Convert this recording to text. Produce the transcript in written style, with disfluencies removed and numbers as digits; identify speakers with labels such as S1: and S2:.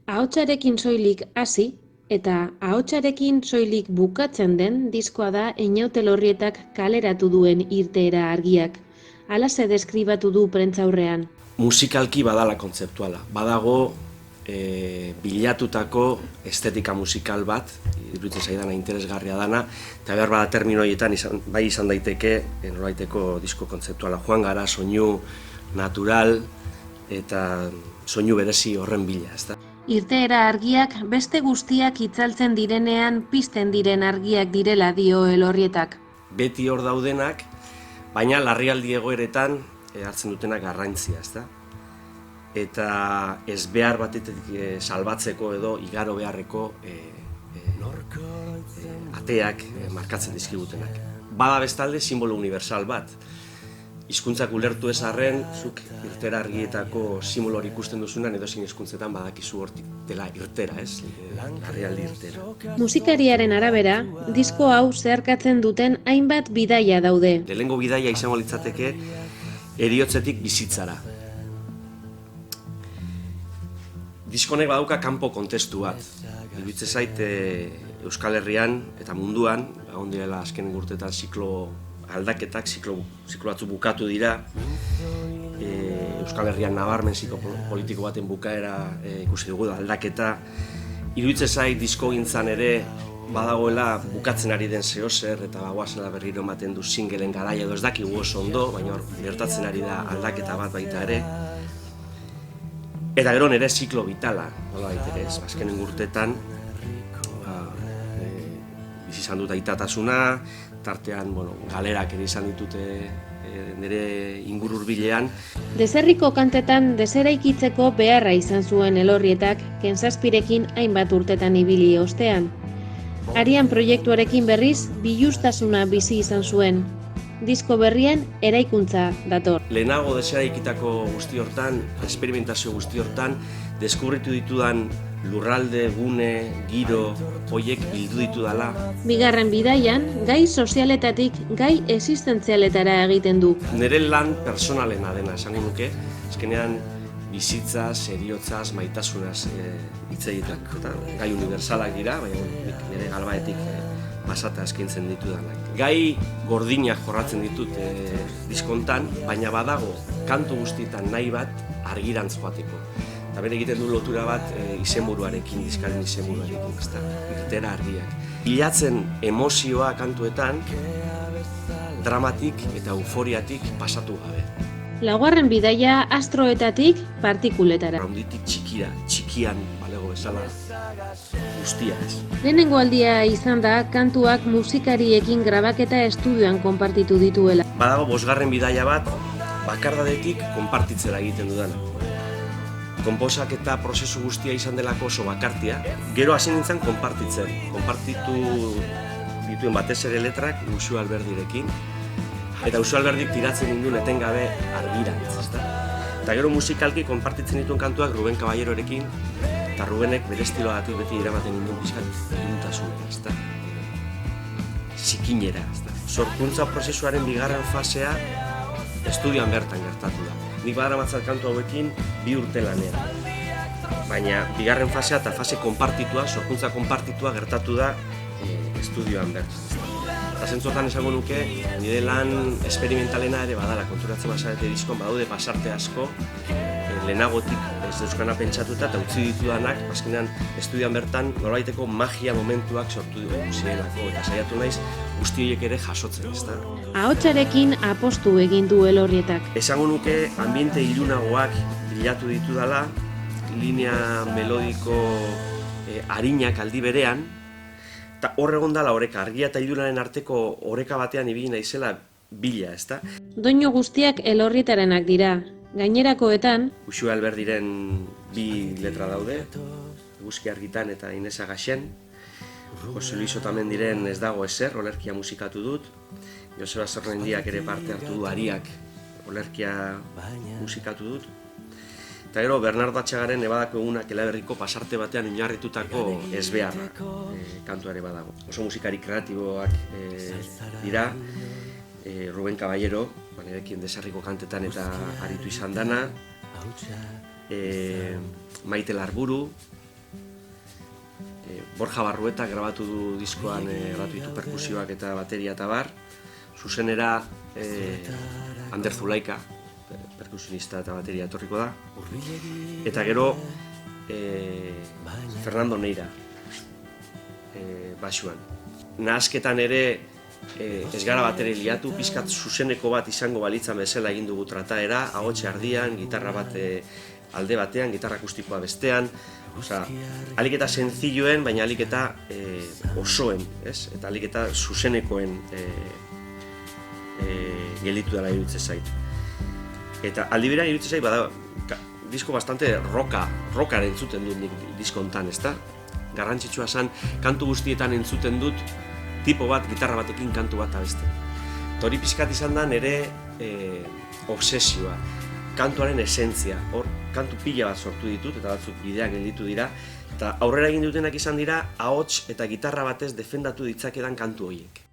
S1: Ahotsarekin soilik hasi eta ahotsarekin soilik bukatzen den diskoa da Einaute Elorrietak kaleratu duen Irteera argiak. Halaxe deskribatu du prentsaurrean.
S2: Musikalki badala kontzeptuala. Badago bilatutako estetika musikal bat, iruditzen zaidana interesgarria dana, eta behar bada termino horietan bai izan daiteke nolabaiteko disko kontzeptuala. Joan gara soinu natural eta soinu berezi horren bila, ezta?
S1: Irteera argiak beste guztiak itzaltzen direnean pizten diren argiak direla dio Elorrietak.
S2: Beti hor daudenak, baina larrialdi egoeretan hartzen dutenak garrantzia, ezta? Eta ez behar batetik salbatzeko edo igaro beharreko ateak markatzen dizkigutenak. Bada bestalde simbolo universal bat. Hizkuntzak ulertu ez arren, zuk Irteera argietako simbolo hori ikusten duzunan edozein hizkuntzetan badakizu hortik dela irtera, ez? Larrialdi irtera.
S1: Musikariaren arabera, disko hau zeharkatzen duten hainbat bidaia daude.
S2: Lehenengo bidaia izango litzateke heriotzetik bizitzara. Disko honek badauka kanpo kontestu bat. Iruditzen zait Euskal Herrian eta munduan, egon direla azken urteetan ziklo aldaketak, ziklo batzu bukatu dira. Euskal Herrian nabarmen ziklo politiko baten bukaera ikusi dugu aldaketa. Iruditzen zait diskogintzan ere badagoela bukatzen ari den zeozer eta bagoazela berriro ematen du singelen garaia edo ez dakigu oso ondo, baina gertatzen ari da aldaketa bat baita ere. Eta gero nire ziklo vitala, nola baitere ez, azkenen urteetan bizi izan dut aitatasuna, tartean galerak ere izan ditute nire inguru hurbilean.
S1: Deserriko kantetan deseraikitzeko beharra izan zuen Elorrietak Kenzazpirekin hainbat urtetan ibili ostean. Arian proiektuarekin berriz biluztasuna bizi izan zuen. Disko berrien eraikuntza dator.
S2: Lehenago deseraikitako guzti hortan, esperimentazio guzti hortan, deskubritu ditudan lurralde, gune, giro, hoiek bildu ditudala.
S1: Bigarren bidaian, gai sozialetatik gai existentzialetara egiten du.
S2: Nire lan personalena dena esango nuke, azkenean bizitza, seriotzaz, maitasunaz hitz egiten. Gai universalak dira, baina nire galbaetik pasata eskaintzen ditudanak. Gai gordinak jorratzen ditut diskontan, baina badago kantu guztietan nahi bat argirantz joateko. Eta bere egiten du lotura bat izenburuarekin, diskaren izenburuarekin, ezta, Irteera argiak. Bilatzen emozioa kantuetan, dramatik eta euforiatik pasatu gabe.
S1: Laugarren bidaia astroetatik partikuletara.
S2: Raunditik txikira, txikian balego bezala guztia ez.
S1: Lehenengo aldia izan da kantuak musikariekin grabaketa estudioan konpartitu dituela.
S2: Badago bosgarren bidaia bat, bakardadetik konpartitzera egiten dudana. Konposaketa prozesu guztia izan delako oso bakartia, gero hasi nintzen konpartitzen. Konpartitu dituen batez ere letrak Uxue Alberdirekin, eta Uxue Alberdik tiratzen ninduen etengabe argirantz, ezta? Eta gero musikalki konpartitzen dituen kantuak Ruben Caballerorekin, eta Rubenek bere estiloagatik beti eramaten ninduen pixkat iluntasuna, ezta? Zikinera, ezta? Sorkuntza prozesuaren bigarren fasea estudioan bertan gertatu da. Nik badaramatzat kantu hauekin 2 urte lanera. Baina bigarren fasea eta fase konpartitua, sorkuntza konpartitua gertatu da estudioan bertan. Eta zentzuetan esango nuke, nire lan esperimentalena ere badala, konturatzen basarete diskon, badaude pasarte asko, lehenagotik ez euskana pentsatuta eta utzi ditudanak, azkenean estudioan bertan nolabaiteko magia momentuak sortu zirenako, eta saiatu naiz guzti horiek ere jasotzen, ezta?
S1: Ahotsarekin apostu egin du Elorrietak.
S2: Esango nuke ambiente ilunagoak bilatu ditudala, linea melodiko arinak aldi berean, eta hor egon dala oreka, argia eta ilunaren arteko oreka batean ibili naizela bila, ezta?
S1: Doinu guztiak Elorrietarenak dira. Gainerakoetan,
S2: Uxue Alberdiren 2 letra daude, Eguzki Argitan eta Inesa Gaxen. Jose Luis Otamendiren Ez dago ezer, olerkia musikatu dut. Joseba Zerrendiak ere parte hartu du, Ariak olerkia musikatu dut. Eta gero, Bernardo Atxagaren Ebadako egunak Eleberriko pasarte batean oinarritutako ezbeharra kantua ere badago. Oso musikari kreatiboak dira, Ruben Caballero, nirekin Deserriko kantetan eta aritu izan dana, Maite Larburu, Borja Barrueta grabatu du diskoan grabatu ditu perkusioak eta bateria eta bar. Zuzenera Ander Zulaika, perkusionista eta bateria etorriko da. Eta gero Fernando Neira, basuan. Nahasketan ere ez gara batere liatu, pizkat zuzeneko bat izango balitzan bezala egin dugu trataera, ahotsa ardian, gitarra bat alde batean, gitarra akustikoa bestean, alik eta senzilloen, baina alik eta osoen, eta alik eta zuzenekoen gelditu dela iruditzen zait. Eta aldi berean iruditzen zait, bada, disko bastante rockaren entzuten dut nik disko hontan, ezta? Garrantzitsua zen, kantu guztietan entzuten dut, tipo bat, gitarra batekin kantu bat abeste. Eta hori pixkat izan da nire obsesioa, kantuaren esentzia. Hor, kantu pila bat sortu ditut, eta batzuk bideak gelditu dira, eta aurrera egin dutenak izan dira, ahots eta gitarra batez defendatu ditzakedan kantu horiek.